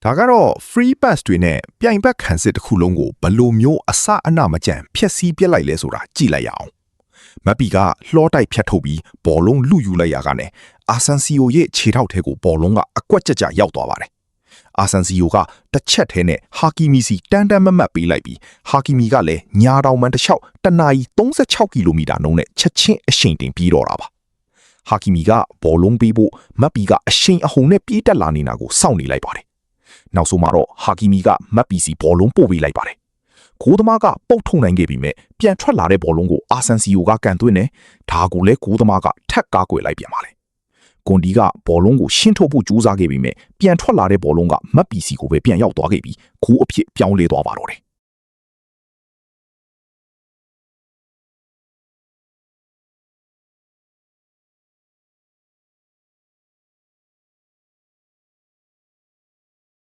ဒါကတော့ free pass တွေနဲ့ပြိုင်ဘက်ခံစစ်တစ်ခုလုံးကိုဘလိုမျိုးအစအနမကြံဖျက်ဆီးပြစ်လိုက်လဲဆိုတာကြည့်လိုက်ရအောင်မက်ပီကလှောတိုက်ဖြတ်ထုတ်ပြီးဘောလုံးလူယူလိုက်ရကနေအာဆန်စီယိုရဲ့ခြေထောက်ထဲကိုဘောလုံးကအကွက်ကြကြရောက်သွားပါတယ်အာဆန်စီယိုကတစ်ချက်ထဲနဲ့ဟာကီမီစီတန်တန်မတ်မတ်ပေးလိုက်ပြီးဟာကီမီကလည်းညာတောင်မှန်တစ်လျှောက်တနာရီ36ကီလိုမီတာနှုန်းနဲ့ချက်ချင်းအရှိန်တင်ပြီးတော့တာပါဟာကီမီကဘောလုံးပေးဖို့မက်ပီကအရှိန်အဟုန်နဲ့ပြေးတက်လာနေတာကိုစောင့်နေလိုက်ပါတယ်နောက်ဆုံးမှာတော့ဟာကီမီကမက်ပီစီဘောလုံးပို့ပေးလိုက်ပါတယ်ဂိုးသမားကပုတ်ထုတ်နိုင်ခဲ့ပြီးမြဲပြန်ထွက်လာတဲ့ဘောလုံးကိုအာဆန်စီယိုကကန်သွင်းတယ်ဒါကိုလည်းဂိုးသမားကထက်ကားကွယ်လိုက်ပြန်ပါလေကွန်ဒီကဘောလုံးကိုရှင်းထုတ်ဖို့ကြိုးစားခဲ့ပြီးမြဲပြန်ထွက်လာတဲ့ဘောလုံးကမက်ပီစီကိုပဲပြန်ရောက်သွားခဲ့ပြီးဂိုးအဖြစ်ပြောင်းလဲသွားပါတော့တယ်